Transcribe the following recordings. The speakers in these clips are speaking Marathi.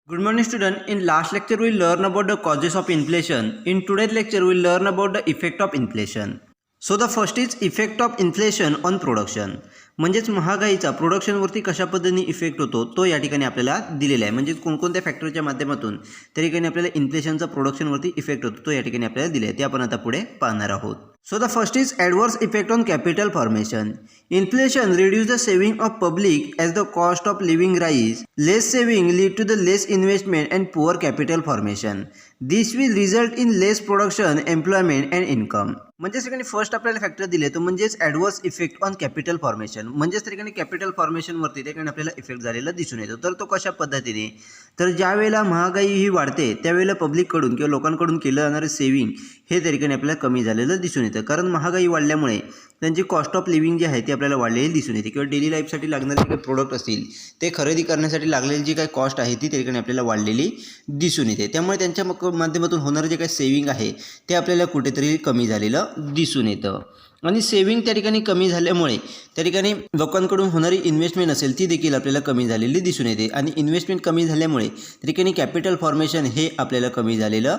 Good morning student. In last lecture we learn about the causes of inflation. In today's lecture we learn about the effect of inflation. So the first is effect of inflation on production. म्हणजेच महागाईचा प्रोडक्शनवरती कशा पद्धतीने इफेक्ट होतो तो या ठिकाणी आपल्याला दिलेला आहे. म्हणजे कोणकोणत्या फॅक्टरच्या माध्यमातून त्या ठिकाणी आपल्याला इन्फ्लेशनचा प्रोडक्शनवरती इफेक्ट होतो तो या ठिकाणी आपल्याला दिले आहे. ते आपण आता पुढे पाहणार आहोत. So the first is adverse effect on capital formation. Inflation reduces the saving of public as the cost of living rise. Less saving lead to the less investment and poor capital formation. This will result in less production, employment and income. म्हणजेच ठिकाणी फर्स्ट आपल्याला फॅक्टर दिले तो म्हणजेच adverse effect on capital formation. म्हणजेच ठिकाणी कॅपिटल फॉर्मेशनवरती ठिकाणी आपल्याला इफेक्ट झालेला दिसून येतो. तर तो कशा पद्धतीने, तर ज्या वेळेला महागाई ही वाढते त्यावेळेला पब्लिककडून किंवा लोकांकडून केलं जाणारे सेव्हिंग हे त्या ठिकाणी आपल्याला कमी झालेलं दिसून येतं. कारण महागाई वाढल्यामुळे त्यांची कॉस्ट ऑफ लिव्हिंग जी आहे ती आपल्याला वाढलेली दिसून येते. किंवा डेली लाईफसाठी लागणारे जे काही प्रोडक्ट असतील ते खरेदी करण्यासाठी लागलेली जी काही कॉस्ट आहे ती त्या ठिकाणी आपल्याला वाढलेली दिसून येते. त्यामुळे त्यांच्या माध्यमातून होणारं जे काही सेव्हिंग आहे ते आपल्याला कुठेतरी कमी झालेलं दिसून येतं. आणि सेव्हिंग त्या ठिकाणी कमी झाल्यामुळे त्या ठिकाणी लोकांकडून होणारी इन्व्हेस्टमेंट असेल ती देखील आपल्याला कमी झालेली दिसून येते. आणि इन्व्हेस्टमेंट कमी झाल्यामुळे त्या ठिकाणी कॅपिटल फॉर्मेशन हे आपल्याला कमी झालेलं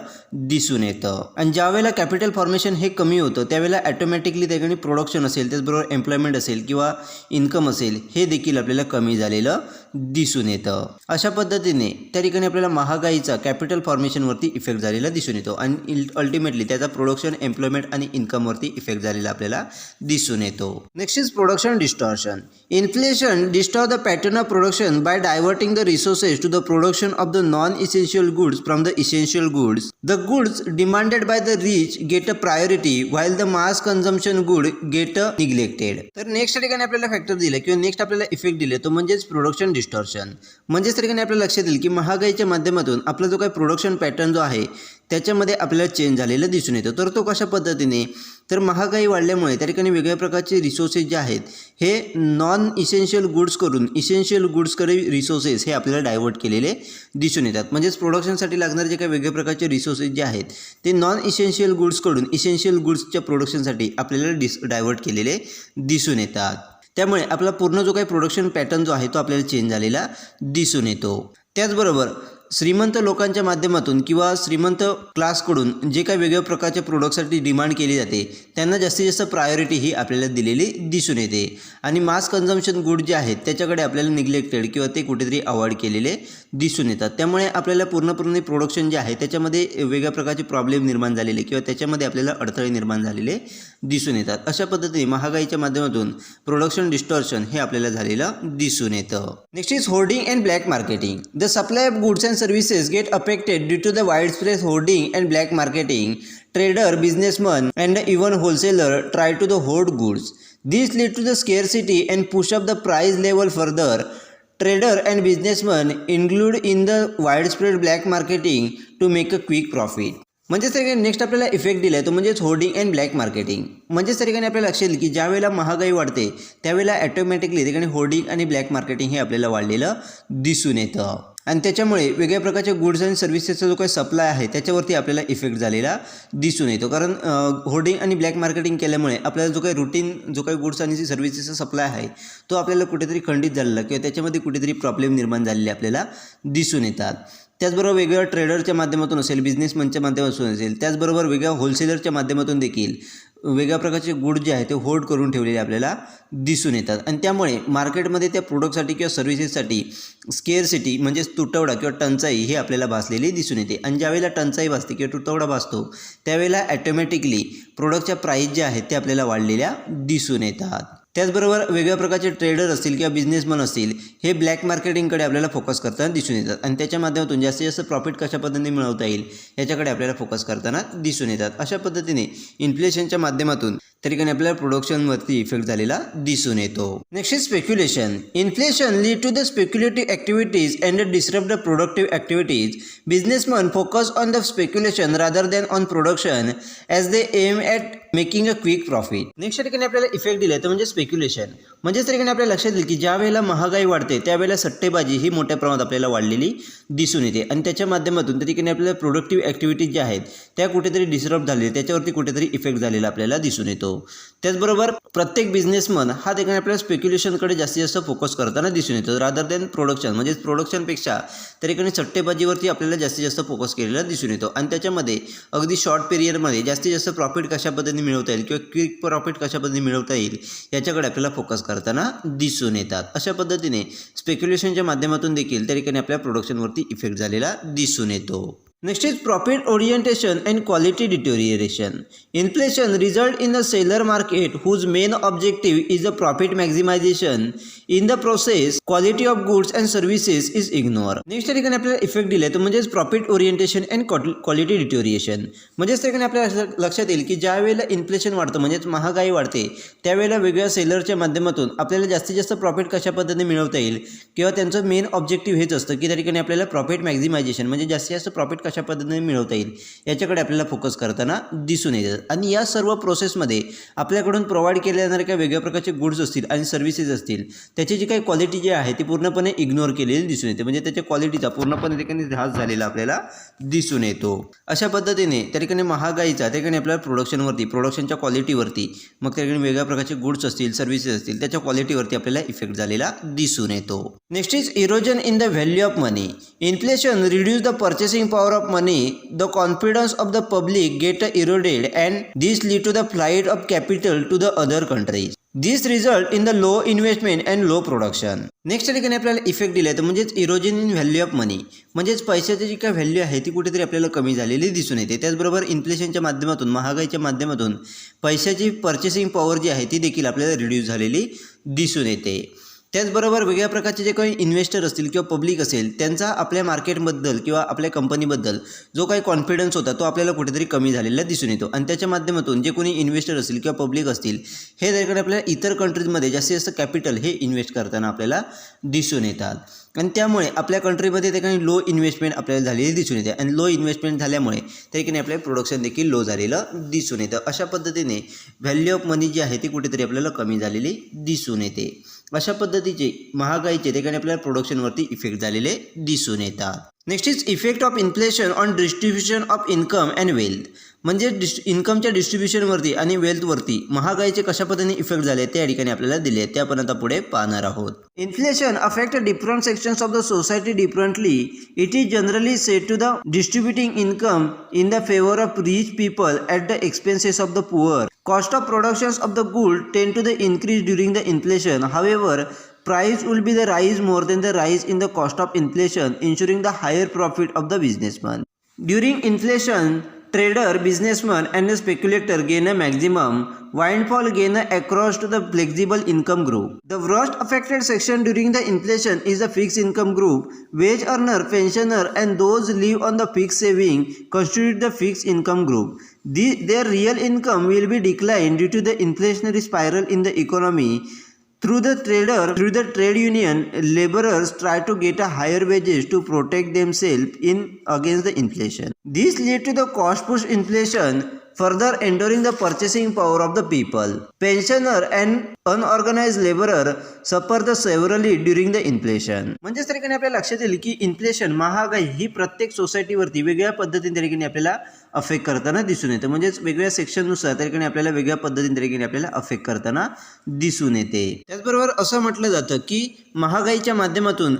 दिसून येतं. आणि ज्यावेळेला कॅपिटल फॉर्मेशन हे कमी होतं त्यावेळेला ॲटोमॅटिकली त्या ठिकाणी प्रोडक्शन असेल त्याचबरोबर एम्प्लॉयमेंट असेल किंवा इन्कम असेल हे देखील आपल्याला कमी झालेलं दिसून येतं. अशा पद्धतीने त्या ठिकाणी आपल्याला महागाईचा कॅपिटल फॉर्मेशनवरती इफेक्ट झालेला दिसून येतो. आणि अल्टिमेटली त्याचा प्रोडक्शन, एम्प्लॉयमेंट आणि इन्कमवरती इफेक्ट झालेला आपल्याला दिसून येतो. Next is production distortion. Inflation distort the pattern of production by diverting the resources to the production of the non essential goods from the essential goods. The goods demanded by the rich get a priority while the mass consumption good get a neglected. तर नेक्स्ट ठिकाणी आपल्याला फॅक्टर दिले किंवा नेक्स्ट आपल्याला इफेक्ट दिले तो म्हणजेच प्रोडक्शन डिस्टॉर्शन. म्हणजेच ठिकाणी आपल्याला लक्षात येईल की महागाईच्या माध्यमातून आपला जो काही प्रोडक्शन पॅटर्न जो आहे त्याच्यामध्ये आपल्याला चेंज झालेलं दिसून येतो. तर तो कशा पद्धतीने, तर महागाई वाढल्यामुळे त्या ठिकाणी वेगळ्या प्रकारचे रिसोर्सेस जे आहेत हे नॉन इसेन्शियल गुड्स करून इसेन्शियल गुड्सकडे रिसोर्सेस हे आपल्याला डायव्हर्ट केलेले दिसून येतात. म्हणजेच प्रोडक्शनसाठी लागणारे जे काही वेगळ्या प्रकारचे रिसोर्सेस जे आहेत ते नॉन इसेन्शियल गुड्सकडून इसेन्शियल गुड्सच्या प्रोडक्शनसाठी आपल्याला डायव्हर्ट केलेले दिसून येतात. त्यामुळे आपला पूर्ण जो काही प्रोडक्शन पॅटर्न जो आहे तो आपल्याला चेंज झालेला दिसून येतो. त्याचबरोबर श्रीमंत लोकांच्या माध्यमातून किंवा श्रीमंत क्लासकडून जे काही वेगवेगळ्या प्रकारच्या प्रोडक्टसाठी डिमांड केली जाते त्यांना जास्तीत जास्त प्रायोरिटी ही आपल्याला दिलेली दिसून येते. आणि मास कन्झम्पशन गुड जे आहेत त्याच्याकडे आपल्याला निग्लेक्टेड किंवा ते कुठेतरी अवॉइड केलेले दिसून येतात. त्यामुळे आपल्याला पूर्णपणे प्रोडक्शन जे आहे त्याच्यामध्ये वेगळ्या प्रकारचे प्रॉब्लेम निर्माण झालेले किंवा त्याच्यामध्ये आपल्याला अडथळे निर्माण झालेले दिसून येतात. अशा पद्धतीने महागाईच्या माध्यमातून प्रोडक्शन डिस्टॉर्शन हे आपल्याला झालेलं दिसून येतं. Next is hoarding and black marketing. The supply of goods and services get affected due to the widespread hoarding and black marketing. Trader, businessmen and even wholesaler try to the hoard goods. This lead to the scarcity and push up the price level further. Trader and businessmen include in the widespread black marketing to make a quick profit. म्हणजेच त्या ठिकाणी नेक्स्ट आपल्याला इफेक्ट दिला आहे तो म्हणजेच होर्डिंग अँड ब्लॅक मार्केटिंग. म्हणजेच त्या ठिकाणी आपल्याला लक्षात येईल की ज्या वेळेला महागाई वाढते त्यावेळेला ॲटोमॅटिकली ठिकाणी होर्डिंग आणि ब्लॅक मार्केटिंग हे आपल्याला वाढलेलं दिसून येतं. आणि त्याच्यामुळे वेगळ्या प्रकारच्या गुड्स आणि सर्व्हिसेसचा जो काही सप्लाय आहे त्याच्यावरती आपल्याला इफेक्ट झालेला दिसून येतो. कारण होर्डिंग आणि ब्लॅक मार्केटिंग केल्यामुळे आपल्याला जो काही रुटीन जो काही गुड्स आणि सर्व्हिसेसचा सप्लाय आहे तो आपल्याला कुठेतरी खंडित झालेला किंवा त्याच्यामध्ये कुठेतरी प्रॉब्लेम निर्माण झालेले आपल्याला दिसून येतात. त्याचबरोबर वेगवेगळ्या ट्रेडरच्या माध्यमातून असेल, बिझनेसमनच्या माध्यमातून असेल, त्याचबरोबर वेगळ्या होलसेलरच्या माध्यमातून देखील वेगळ्या प्रकारचे गुड जे आहे ते होल्ड करून ठेवलेले आपल्याला दिसून येतात. आणि त्यामुळे मार्केटमध्ये त्या प्रोडक्टसाठी किंवा सर्व्हिसेससाठी स्केअरसिटी म्हणजेच तुटवडा किंवा टंचाई ही आपल्याला भासलेली दिसून येते. आणि ज्यावेळेला टंचाई भासते किंवा तुटवडा भासतो त्यावेळेला ॲटोमॅटिकली प्रोडक्टच्या प्राईस ज्या आहेत त्या आपल्याला वाढलेल्या दिसून येतात. त्याचबरोबर वेगवेगळ्या प्रकारचे ट्रेडर असतील किंवा बिझनेसमन असतील हे ब्लॅक मार्केटिंगकडे आपल्याला फोकस करताना दिसून येतात. आणि त्याच्या माध्यमातून जास्तीत जास्त प्रॉफिट कशा पद्धतीने मिळवता येईल याच्याकडे आपल्याला फोकस करताना दिसून येतात. अशा पद्धतीने इन्फ्लेशनच्या माध्यमातून त्या ठिकाणी आपल्याला प्रोडक्शनवरती इफेक्ट झालेला दिसून येतो. Next is speculation. Inflation lead to the speculative activities and disturb the productive activities. Businessman focus on the speculation rather than on production as they aim at making a quick profit. Next ठिकाणी आपल्याला इफेक्ट दिले तर म्हणजे स्पेक्युलेशन. म्हणजेच त्या ठिकाणी आपल्याला लक्षात येईल की ज्या वेळेला महागाई वाढते त्यावेळेला सट्टेबाजी ही मोठ्या प्रमाणात आपल्याला वाढलेली दिसून येते आणि त्याच्या माध्यमातून त्या ठिकाणी आपल्याला प्रोडक्टिव्ह ॲक्टिव्हिटीज ज्या आहेत त्या कुठेतरी डिस्टर्ब झालेल्या, त्याच्यावरती कुठेतरी इफेक्ट झालेला आपल्याला दिसून येतो. त्याचबरोबर प्रत्येक बिझनेसमन हा ठिकाणी आपल्याला स्पेक्युलेशनकडे जास्तीत जास्त फोकस करताना दिसून येतो रादर दॅन प्रोडक्शन. म्हणजेच प्रोडक्शनपेक्षा त्या ठिकाणी सट्टेबाजीवरती आपल्याला जास्तीत जास्त फोकस केलेला दिसून येतो आणि त्याच्यामध्ये अगदी शॉर्ट पिरियडमध्ये जास्तीत जास्त प्रॉफिट कशा पद्धतीने मिळवता येईल किंवा क्विक प्रॉफिट कशा पद्धतीने मिळवता येईल याच्याकडे आपल्याला फोकस करताना दिसून येतात. अशा पद्धतीने स्पेक्युलेशनच्या माध्यमातून देखील त्या ठिकाणी आपल्या प्रोडक्शनवरती इफेक्ट झालेला दिसून येतो. Next is profit orientation and quality deterioration. Inflation result in the seller market whose main objective is the profit maximization. In the process, quality of goods and services is ignored. Next ठिकाणी आपल्याला इफेक्ट दिले तर म्हणजेच profit orientation and quality deterioration. म्हणजेच ठिकाणी आपल्याला लक्षात येईल की ज्या वेळेला इन्फ्लेशन वाढतं म्हणजेच महागाई वाढते त्यावेळेला वेगवेगळ्या सेलरच्या माध्यमातून आपल्याला जास्तीत जास्त प्रॉफिट कशा पद्धतीने मिळवता येईल किंवा त्यांचं मेन ऑब्जेक्टिव्ह हेच असतं की त्या ठिकाणी आपल्याला प्रॉफिट मॅक्झिमायझेशन म्हणजे जास्तीत जास्त प्रॉफिट कशा पद्धतीने मिळवता येईल याच्याकडे आपल्याला फोकस करताना दिसून येतात. आणि या सर्व प्रोसेसमध्ये आपल्याकडून प्रोव्हाइड केल्या जाणाऱ्या काही वेगळ्या प्रकारचे गुड्स असतील आणि सर्व्हिसेस असतील त्याची जी काही क्वालिटी जी आहे ती पूर्णपणे इग्नोर केलेली दिसून येते. म्हणजे त्याच्या क्वालिटीचा पूर्णपणे ठिकाणी ऱ्हास झालेला आपल्याला दिसून येतो. अशा पद्धतीने त्या ठिकाणी महागाईचा त्या ठिकाणी आपल्याला प्रोडक्शनच्या क्वालिटीवरती मग त्या ठिकाणी वेगळ्या प्रकारचे गुड्स असतील सर्व्हिसेस असतील त्याच्या क्वालिटीवरती आपल्याला इफेक्ट झालेला दिसून येतो. Next is erosion in the value of money. Inflation reduce the purchasing power of money, the confidence of the public get eroded and this lead to the flight of capital to the other countries. This result in the low investment and low production. Next ठिकाणी आपल्याला इफेक्ट दिला आहे तर म्हणजेच इरोजन इन व्हॅल्यू ऑफ मनी. म्हणजेच पैशाची जी काय व्हॅल्यू आहे ती कुठेतरी आपल्याला कमी झालेली दिसून येते. त्याचबरोबर इन्फ्लेशनच्या माध्यमातून महागाईच्या माध्यमातून पैशाची पर्चेसिंग पॉवर जी आहे ती देखील आपल्याला रिड्यूस झालेली दिसून येते. त्याचबरोबर वेगळ्या प्रकारचे जे काही इन्व्हेस्टर असतील किंवा पब्लिक असेल त्यांचा आपल्या मार्केटबद्दल किंवा आपल्या कंपनीबद्दल जो काही कॉन्फिडन्स होता तो आपल्याला कुठेतरी कमी झालेला दिसून येतो आणि त्याच्या माध्यमातून जे कोणी इन्व्हेस्टर असतील किंवा पब्लिक असतील हे त्याकडे आपल्याला इतर कंट्रीजमध्ये जास्तीत जास्त कॅपिटल हे इन्व्हेस्ट करताना आपल्याला दिसून येतात आणि त्यामुळे आपल्या कंट्रीमध्ये त्या ठिकाणी लो इन्व्हेस्टमेंट आपल्याला झालेली दिसून येते आणि लो इन्व्हेस्टमेंट झाल्यामुळे त्या ठिकाणी आपल्या प्रोडक्शन देखील लो झालेलं दिसून येतं. अशा पद्धतीने व्हॅल्यू ऑफ मनी जी आहे ती कुठेतरी आपल्याला कमी झालेली दिसून येते. अशा पद्धतीचे महागाईचे ठिकाणी आपल्याला प्रोडक्शनवरती इफेक्ट झालेले दिसून येतात. Next is effect of inflation on distribution of income and wealth. म्हणजे इन्कमच्या डिस्ट्रीब्युशनवरती आणि वेल्थवरती महागाईचे कशा पद्धतीने इफेक्ट झाले त्या ठिकाणी आपल्याला दिले ते आपण आता पुढे पाहणार आहोत. Inflation affect different sections of the society differently. It is generally said to the distributing income in the favour of rich people at the expenses of the poor. Cost of productions of the good tend to the increase during the inflation. However, price will be the rise more than the rise in the cost of inflation, ensuring the higher profit of the businessman. During inflation, trader, businessman and the speculator gain a maximum. Windfall gain across to the flexible income group. The worst affected section during the inflation is the fixed income group. Wage earner, pensioner and those live on the fixed saving constitute the fixed income group. Their real income will be declined due to the inflationary spiral in the economy. Through the trade union, laborers try to get a higher wages to protect themselves against the inflation. This lead to the cost push inflation, further enduring the purchasing power of the people. Pensioner and unorganized laborer suffer the severely during the inflation. म्हणजेच त्या ठिकाणी आपल्याला लक्षात येईल की इन्फ्लेशन महागाई ही प्रत्येक सोसायटीवरती वेगळ्या पद्धतीने त्या ठिकाणी आपल्याला अफेक्ट करताना दिसून येते. म्हणजेच वेगवेगळ्या सेक्शननुसार त्या ठिकाणी आपल्याला वेगळ्या पद्धतीने त्या ठिकाणी आपल्याला अफेक्ट करताना दिसून येते. त्याचबरोबर असं म्हटलं जातं की महागाईच्या माध्यमातून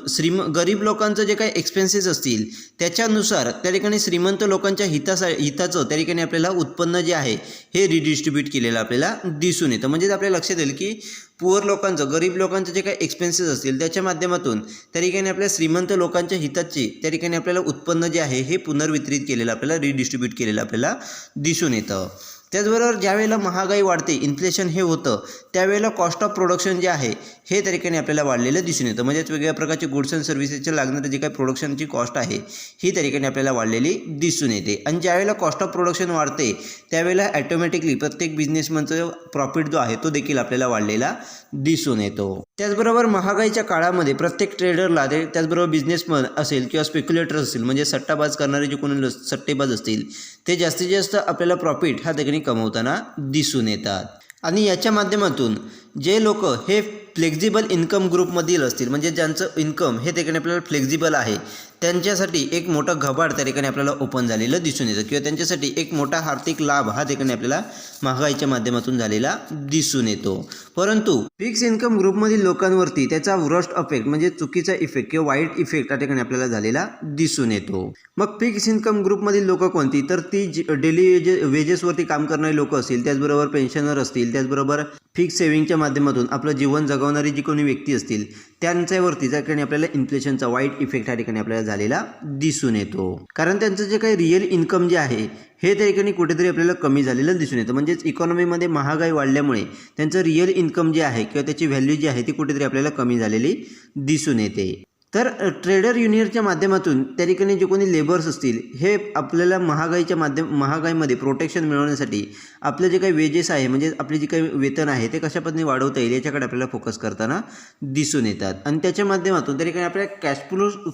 गरीब लोकांचं जे काही एक्सपेन्सेस असतील त्याच्यानुसार त्या ठिकाणी श्रीमंत लोकांच्या हिताचं त्या ठिकाणी आपल्याला उत्पन्न जे आहे हे रिडिस्ट्रीब्यूट केलेलं आपल्याला दिसून येतं. म्हणजेच आपल्याला लक्षात येईल की पुअर लोकांचं गरीब लोकांचं जे काही एक्सपेन्सेस असतील त्याच्या माध्यमातून त्या ठिकाणी आपल्या श्रीमंत लोकांच्या हिताचे त्या ठिकाणी आपल्याला उत्पन्न जे आहे हे पुनर्वितरित केलेलं आपल्याला रिडिस्ट्रीब्यूट केलेलं आपल्याला दिसून येतं. त्याचबरोबर ज्यावेळेला महागाई वाढते इन्फ्लेशन हे होतं त्यावेळेला कॉस्ट ऑफ प्रोडक्शन जे आहे हे त्या ठिकाणी आपल्याला वाढलेलं दिसून येतं. म्हणजेच वेगवेगळ्या प्रकारचे गुड्स अँड सर्व्हिसेसच्या लागणारे जे काही प्रोडक्शनची कॉस्ट आहे ही त्या ठिकाणी आपल्याला वाढलेली दिसून येते. आणि ज्यावेळेला कॉस्ट ऑफ प्रोडक्शन वाढते त्यावेळेला ॲटोमॅटिकली प्रत्येक बिझनेसमनचं प्रॉफिट जो आहे तो देखील आपल्याला वाढलेला दिसून येतो. त्याचबरोबर महागाईच्या काळामध्ये प्रत्येक ट्रेडरला त्याचबरोबर बिझनेसमन असेल किंवा स्पेक्युलेटर असतील म्हणजे सट्टाबाज करणारे जे कोणी सट्टेबाज असतील ते जास्तीत जास्त आपल्याला प्रॉफिट हा ठिकाणी कमवताना दिसून येतात. आणि याच्या माध्यमातून जे लोक हे फ्लेक्झिबल इन्कम ग्रुपमधील असतील म्हणजे ज्यांचं इन्कम हे ठिकाणी आपल्याला फ्लेक्झिबल आहे त्यांच्यासाठी एक मोठा घबाड त्या ठिकाणी आपल्याला ओपन झालेलं दिसून येतं किंवा त्यांच्यासाठी एक मोठा आर्थिक लाभ हा ठिकाणी आपल्याला महागाईच्या माध्यमातून झालेला दिसून येतो. परंतु फिक्स इन्कम ग्रुपमधील लोकांवरती त्याचा वर्स्ट इफेक्ट म्हणजे चुकीचा इफेक्ट किंवा वाईट इफेक्ट त्या ठिकाणी आपल्याला झालेला दिसून येतो. मग फिक्स इन्कम ग्रुपमधील लोक कोणती तर ती डेली वेजेसवरती काम करणारी लोक असतील, त्याचबरोबर पेन्शनर असतील, त्याचबरोबर फिक्स सेव्हिंगच्या माध्यमातून आपलं जीवन जगवणारी जी कोणी व्यक्ती असतील त्यांच्यावरती त्या ठिकाणी आपल्याला इन्फ्लेशनचा वाईट इफेक्ट त्या ठिकाणी आपल्याला झालेला दिसून येतो. कारण त्यांचं जे काही रिअल इन्कम जे आहे हे त्या ठिकाणी कुठेतरी आपल्याला कमी झालेलं दिसून येतं. म्हणजेच इकॉनॉमीमध्ये महागाई वाढल्यामुळे त्यांचं रिअल इन्कम जे आहे किंवा त्याची व्हॅल्यू जी आहे ती कुठेतरी आपल्याला कमी झालेली दिसून येते. तर ट्रेडर युनियनच्या माध्यमातून त्या ठिकाणी जे कोणी लेबर्स असतील हे आपल्याला महागाईमध्ये प्रोटेक्शन मिळवण्यासाठी आपलं जे काही वेजेस आहे म्हणजे आपले जे काही वेतन आहे ते कशा पद्धतीने वाढवता येईल याच्याकडे आपल्याला फोकस करताना दिसून येतात. आणि त्याच्या माध्यमातून त्या ठिकाणी आपल्याला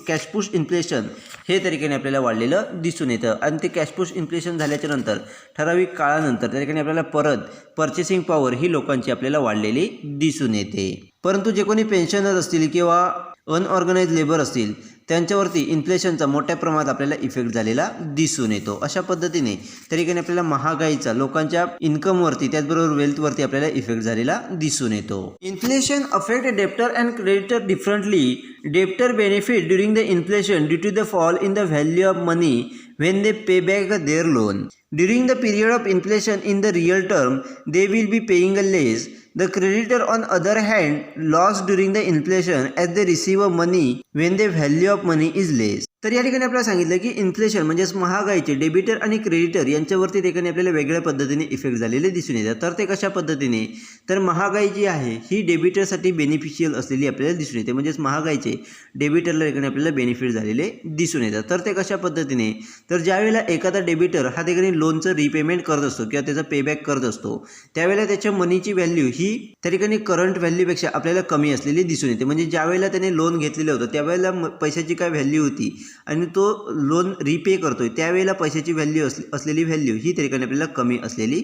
कॅशपुश इन्फ्लेशन हे त्या ठिकाणी आपल्याला वाढलेलं दिसून येतं. आणि ते कॅशपुश इन्फ्लेशन झाल्याच्या नंतर ठराविक काळानंतर त्या ठिकाणी आपल्याला परत पर्चेसिंग पॉवर ही लोकांची आपल्याला वाढलेली दिसून येते. परंतु जे कोणी पेन्शनर असतील किंवा अनऑर्गनाइज लेबर असतील त्यांच्यावरती इन्फ्लेशनचा मोठ्या प्रमाणात आपल्याला इफेक्ट झालेला दिसून येतो. अशा पद्धतीने त्या ठिकाणी आपल्याला महागाईचा लोकांच्या इन्कमवरती त्याचबरोबर वेल्थवरती आपल्याला इफेक्ट झालेला दिसून येतो. Inflation affect debtor and creditor differently. Debtor benefit during the inflation due to the fall in the value of money when they pay back their loan. During the period of inflation in the real term, they will be paying a less. The creditor on other hand lost during the inflation as they receive a money when the value of money is less. तर या ठिकाणी आपल्याला सांगितलं की इन्फ्लेशन म्हणजेच महागाईचे डेबिटर आणि क्रेडिटर यांच्यावरती ठिकाणी आपल्याला वेगळ्या पद्धतीने इफेक्ट झालेले दिसून येतात. तर ते कशा पद्धतीने तर महागाई जी आहे ही डेबिटरसाठी बेनिफिशियल असलेली आपल्याला दिसून येते. म्हणजेच महागाईचे डेबिटरला ठिकाणी आपल्याला बेनिफिट झालेले दिसून येतात. तर ते कशा पद्धतीने तर ज्यावेळेला एखादा डेबिटर हा ठिकाणी लोनचं रिपेमेंट करत असतो किंवा त्याचा पेबॅक करत असतो त्यावेळेला त्याच्या मनीची व्हॅल्यू ही त्या ठिकाणी करंट व्हॅल्यूपेक्षा आपल्याला कमी असलेली दिसून येते. म्हणजे ज्यावेळेला त्याने लोन घेतलेलं होतं त्यावेळेला पैशाची काय व्हॅल्यू होती आणि तो लोन रिपे करतोय त्यावेळेला पैशाची व्हॅल्यू असलेली व्हॅल्यू ही त्या ठिकाणी आपल्याला कमी असलेली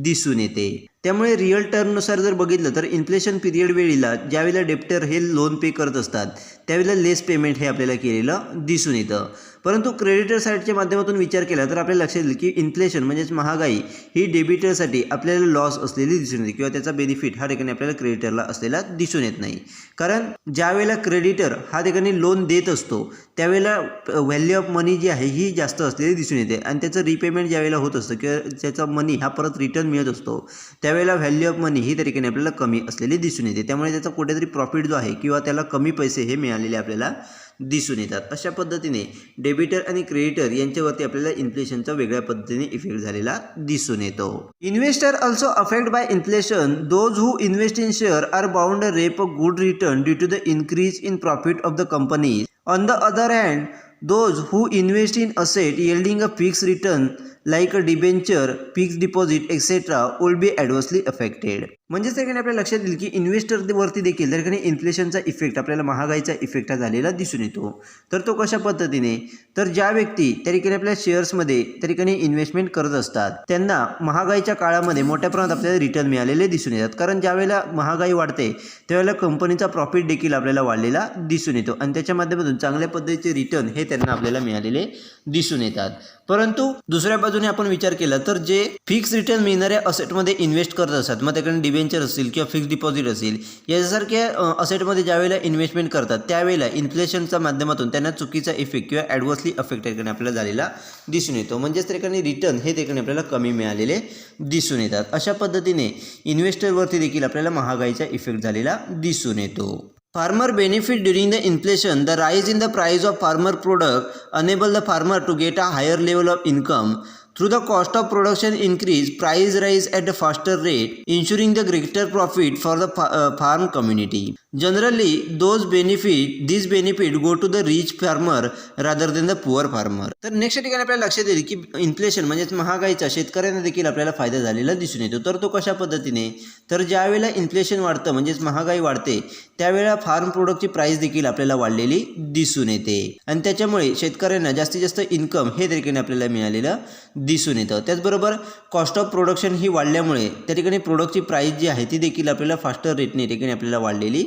दिसून येते. त्यामुळे रिअल टर्मनुसार जर बघितलं तर इन्फ्लेशन पिरियड वेळेला ज्यावेळेला डेप्टर हे लोन पे करत असतात त्यावेळेला लेस पेमेंट हे आपल्याला केलेलं दिसून येतं. परंतु क्रेडिटर साईडच्या माध्यमातून विचार केला तर आपल्याला लक्षात येईल की इन्फ्लेशन म्हणजेच महागाई ही डेबिटरसाठी आपल्याला लॉस असलेली दिसून येते किंवा त्याचा बेनिफिट हा ठिकाणी आपल्याला क्रेडिटरला असलेला दिसून येत नाही. कारण ज्यावेळेला क्रेडिटर हा ठिकाणी लोन देत असतो त्यावेळेला व्हॅल्यू ऑफ मनी जी आहे ही जास्त असलेली दिसून येते आणि त्याचं रिपेमेंट ज्यावेळेला होत असतं किंवा त्याचा मनी हा परत रिटर्न मिळत असतो त्यावेळेला व्हॅल्यू ऑफ मनी ही त्या ठिकाणी आपल्याला कमी असलेली दिसून येते. त्यामुळे त्याचा कुठेतरी प्रॉफिट जो आहे किंवा त्याला कमी पैसे हे मिळालेले आपल्याला दिसून येतात. अशा पद्धतीने डेबिटर आणि क्रेडिटर यांच्यावरती आपल्याला इन्फ्लेशनचा वेगळ्या पद्धतीने इफेक्ट झालेला दिसून येतो. Investor also affect by inflation. Those who invest in share are bound reap a good return due to the increase in profit of the company. On the other hand those who invest in asset yielding a fixed return like a debenture, fixed deposit, etc. will be adversely affected. म्हणजेच त्या ठिकाणी आपल्या लक्षात येईल की इन्व्हेस्टरवरती देखील त्या ठिकाणी इन्फ्लेशनचा इफेक्ट आपल्याला महागाईचा इफेक्ट झालेला दिसून येतो. तर तो कशा पद्धतीने तर ज्या व्यक्ती त्या ठिकाणी आपल्या शेअर्समध्ये त्या ठिकाणी इन्व्हेस्टमेंट करत असतात त्यांना महागाईच्या काळामध्ये मोठ्या प्रमाणात आपल्याला रिटर्न मिळालेले दिसून येतात. कारण ज्यावेळेला महागाई वाढते त्यावेळेला कंपनीचा प्रॉफिट देखील आपल्याला वाढलेला दिसून येतो आणि त्याच्या माध्यमातून चांगल्या पद्धतीचे रिटर्न हे त्यांना आपल्याला मिळालेले दिसून येतात. परंतु दुसऱ्या बाजूने आपण विचार केला तर जे फिक्स रिटर्न मिळणाऱ्या असेटमध्ये इन्व्हेस्ट करत असतात मग त्याकडे डिबेंचर असतील किंवा फिक्स डिपॉझिट असेल यासारख्या असेटमध्ये ज्यावेळेला इन्व्हेस्टमेंट करतात त्यावेळेला इन्फ्लेशनच्या माध्यमातून त्यांना चुकीचा इफेक्ट किंवा ॲडव्हर्सली अफेक्ट त्याकडे आपल्याला झालेला दिसून येतो. म्हणजेच त्याकडे रिटर्न हे त्याकडे आपल्याला कमी मिळालेले दिसून येतात. अशा पद्धतीने इन्व्हेस्टरवरती देखील आपल्याला महागाईचा इफेक्ट झालेला दिसून येतो. Farmer benefit during the inflation. The rise in the price of farmer product enable the farmer to get a higher level of income. Through the cost of production increase price rise at a faster rate insuring the greater profit for the farm community. Generally these benefit go to the rich farmer rather than the poor farmer. तर नेक्स्ट ठिकाणी आपल्याला लक्षात येईल की इन्फ्लेशन म्हणजेच महागाईचा शेतकऱ्यांना देखील आपल्याला फायदा झालेला दिसून येतो. तर तो कशा पद्धतीने, तर ज्या वेळेला इन्फ्लेशन वाढतं म्हणजेच महागाई वाढते त्यावेळेला फार्म प्रोडक्टची प्राइस देखील आपल्याला वाढलेली दिसून येते आणि त्याच्यामुळे शेतकऱ्यांना जास्तीत जास्त इन्कम हे देखील आपल्याला मिळालेलं दिसून येतं. त्याचबरोबर कॉस्ट ऑफ प्रोडक्शन ही वाढल्यामुळे त्या ठिकाणी प्रोडक्टची प्राइस जी आहे ती देखील आपल्याला फास्टर रेटने ठिकाणी आपल्याला वाढलेली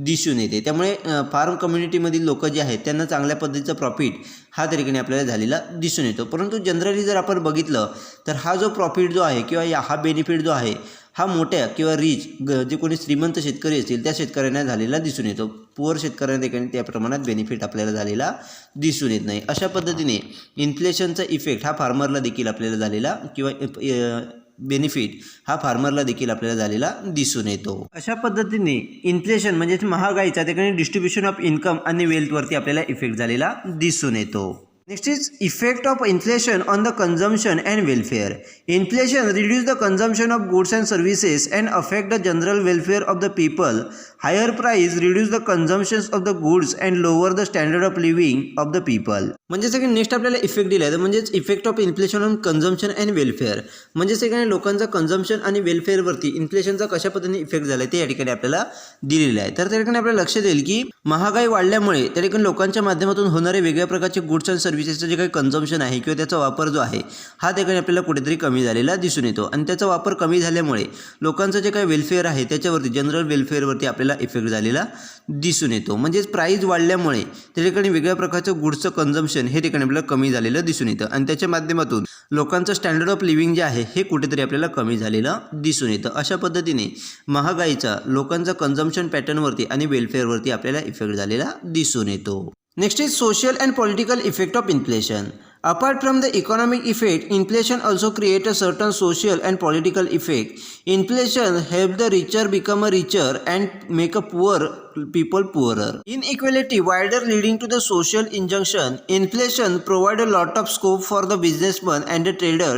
दिसून येते. त्यामुळे फार्म कम्युनिटीमधील लोक जे आहेत त्यांना चांगल्या पद्धतीचा प्रॉफिट हा त्या ठिकाणी आपल्याला झालेला दिसून येतो. परंतु जनरली जर आपण बघितलं तर हा जो प्रॉफिट जो आहे किंवा हा बेनिफिट जो आहे हा मोठ्या किंवा रिच जे कोणी श्रीमंत शेतकरी असतील त्या शेतकऱ्यांना झालेला दिसून येतो. पुअर शेतकऱ्यांना देखील त्या प्रमाणात बेनिफिट आपल्याला झालेला दिसून येत नाही. अशा पद्धतीने इन्फ्लेशनचा इफेक्ट हा फार्मरला देखील आपल्याला झालेला किंवा बेनिफिट हा फार्मरला देखील आपल्याला झालेला दिसून येतो. अशा पद्धतीने इन्फ्लेशन म्हणजेच महागाईचा ठिकाणी डिस्ट्रीब्युशन ऑफ इन्कम आणि वेल्थवरती आपल्याला इफेक्ट झालेला दिसून येतो. Next is effect of inflation on the consumption and welfare. Inflation reduce the consumption of goods and services and affect the general welfare of the people. Higher price reduce the consumptions of the goods and lower the standard of living of the people. म्हणजे सगळे नेक्स्ट आपल्याला इफेक्ट दिला आहे म्हणजेच effect of inflation on consumption and welfare. म्हणजे सगळ्या लोकांचा कन्झम्पशन आणि वेलफेअरवरती इन्फ्लेशनचा कशा पद्धतीने इफेक्ट झाला ते या ठिकाणी आपल्याला दिलेलं आहे. तर त्या ठिकाणी आपल्याला लक्षात येईल की महागाई वाढल्यामुळे त्या ठिकाणी लोकांच्या माध्यमातून होणारे वेगळ्या प्रकारचे गुड्स अँड सर्व्हिसेसचं जे काही कन्झम्पशन आहे किंवा त्याचा वापर जो आहे हा त्या ठिकाणी आपल्याला कुठेतरी कमी झालेला दिसून येतो आणि त्याचा वापर कमी झाल्यामुळे लोकांचं जे काही वेलफेअर आहे त्याच्यावरती जनरल वेलफेअरवरती आपल्याला इफेक्ट झालेला दिसून येतो. म्हणजेच प्राईस वाढल्यामुळे त्या ठिकाणी वेगळ्या प्रकारचं गुड्सचं कन्झम्पशन हे ठिकाणी आपल्याला कमी झालेलं दिसून येतं आणि त्याच्या माध्यमातून लोकांचं स्टँडर्ड ऑफ लिव्हिंग जे आहे हे कुठेतरी आपल्याला कमी झालेलं दिसून येतं. अशा पद्धतीने महागाईचा लोकांचा कन्झम्पशन पॅटर्नवरती आणि वेलफेअरवरती आपल्याला इफेक्ट झालेला दिसून येतो. Next is social and political effect of inflation. Apart from the economic effect, inflation also creates a certain social and political effect. Inflation helps the richer become a richer and make a poor people poorer. Inequality wider leading to the social injunction. Inflation provides a lot of scope for the businessman and the trader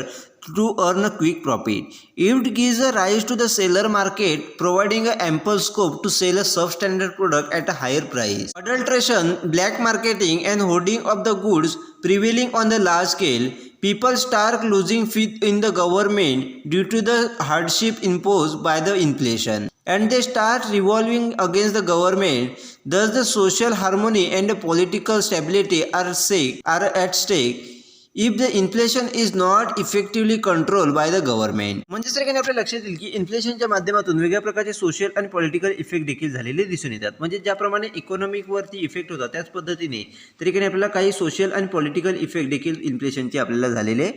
to earn a quick profit. It gives a rise to the seller market, providing a ample scope to sell a substandard product at a higher price. Adulteration, black marketing and hoarding of the goods prevailing on the large scale. People start losing faith in the government due to the hardship imposed by the inflation, and they start revolting against the government. Thus, the social harmony and the political stability are at stake if the inflation is not effectively controlled by the government. म्हणजे सर आपल्या लक्षात येईल की इन्फ्लेशनच्या माध्यमातून वेगळ्या प्रकारचे सोशल आणि पॉलिटिकल इफेक्ट देखील झालेले दिसून येतात. म्हणजे ज्याप्रमाणे इकॉनॉमिकवरती इफेक्ट होता त्याच पद्धतीने तरीकडे आपल्याला काही सोशल आणि पॉलिटिकल इफेक्ट देखील इन्फ्लेशनचे आपल्याला झालेले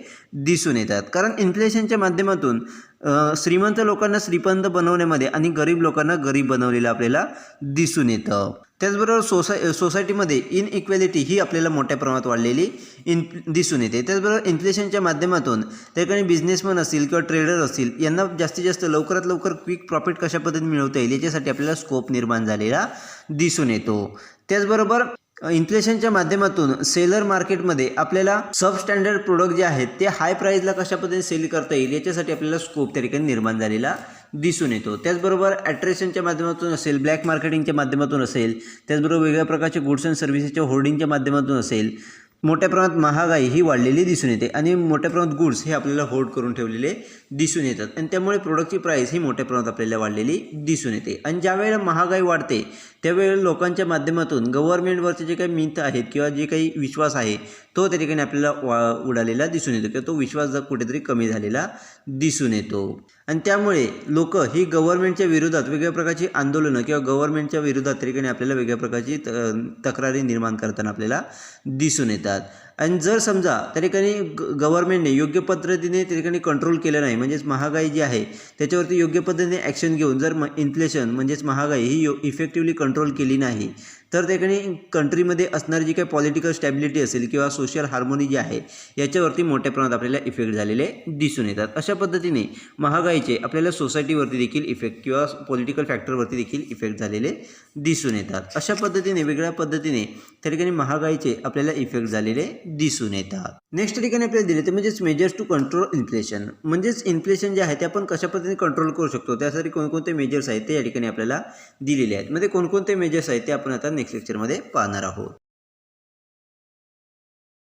दिसून येतात. कारण इन्फ्लेशनच्या माध्यमातून श्रीमंत लोकांना श्रीमंत बनवण्यामध्ये आणि गरीब लोकांना गरीब बनवलेलं आपल्याला दिसून येतं. त्याचबरोबर सोसायटीमध्ये इनइक्वॅलिटी ही आपल्याला मोठ्या प्रमाणात वाढलेली दिसून येते. त्याचबरोबर इन्फ्लेशनच्या माध्यमातून त्या ठिकाणी बिझनेसमॅन असतील किंवा ट्रेडर असतील यांना जास्तीत जास्त लवकरात लवकर क्विक प्रॉफिट कशा पद्धतीने मिळवता येईल याच्यासाठी आपल्याला स्कोप निर्माण झालेला दिसून येतो. त्याचबरोबर इन्फ्लेशनच्या माध्यमातून सेलर मार्केटमध्ये आपल्याला सबस्टँडर्ड प्रोडक्ट जे आहेत ते हाय प्राईजला कशा पद्धतीने सेल करता येईल याच्यासाठी आपल्याला स्कोप त्या ठिकाणी निर्माण झालेला दिसून येतो. त्याचबरोबर ॲट्रेशनच्या माध्यमातून असेल, ब्लॅक मार्केटिंगच्या माध्यमातून असेल, त्याचबरोबर वेगळ्या प्रकारचे गुड्स अँड सर्व्हिसेसच्या होर्डिंगच्या माध्यमातून असेल, मोठ्या प्रमाणात महागाई ही वाढलेली दिसून येते आणि मोठ्या प्रमाणात गुड्स हे आपल्याला होल्ड करून ठेवलेले दिसून येतात आणि त्यामुळे प्रोडक्टची प्राईस ही मोठ्या प्रमाणात आपल्याला वाढलेली दिसून येते. आणि ज्यावेळेला महागाई वाढते त्यावेळेला लोकांच्या माध्यमातून गव्हर्नमेंटवरचे जे काही मिथ आहेत किंवा जे काही विश्वास आहे तो त्या ठिकाणी आपल्याला उडालेला दिसून येतो किंवा तो विश्वास कुठेतरी कमी झालेला दिसून येतो. आणि त्यामुळे लोक ही गव्हर्नमेंटच्या विरोधात वेगळ्या प्रकारची आंदोलनं किंवा गव्हर्नमेंटच्या विरोधात त्या ठिकाणी आपल्याला वेगळ्या प्रकारची तक्रारी निर्माण करताना आपल्याला दिसून येतात. आणि जर समजा त्या ठिकाणी गव्हर्नमेंटने योग्य पद्धतीने त्या ठिकाणी कंट्रोल केलं नाही म्हणजेच महागाई जी आहे त्याच्यावरती योग्य पद्धतीने ॲक्शन घेऊन जर इन्फ्लेशन म्हणजेच महागाई ही इफेक्टिव्हली कंट्रोल केली नाही तर त्या ठिकाणी कंट्रीमध्ये असणारी जी काही पॉलिटिकल स्टॅबिलिटी असेल किंवा सोशल हार्मोनी जी आहे याच्यावरती मोठ्या प्रमाणात आपल्याला इफेक्ट झालेले दिसून येतात. अशा पद्धतीने महागाईचे आपल्याला सोसायटीवरती देखील इफेक्ट किंवा पॉलिटिकल फॅक्टरवरती देखील इफेक्ट झालेले दिसून येतात। अशा पद्धतीने वेगळ्या पद्धतीने त्या ठिकाणी महागाईचे आपल्याला इफेक्ट झालेले दिसून येतात। नेक्स्ट ठिकाणी आपल्याला दिले ते म्हणजेच मेजर्स टू कंट्रोल इन्फ्लेशन, म्हणजेच इन्फ्लेशन जे आहे ते आपण कशा पद्धतीने कंट्रोल करू शकतो त्यासाठी कोणकोणते मेजर्स आहेत ते या ठिकाणी आपल्याला दिलेले आहेत। म्हणजे कोणकोणते मेजर्स आहेत ते आपण आता नेक्स्ट लेक्चरमध्ये पाहणार आहोत।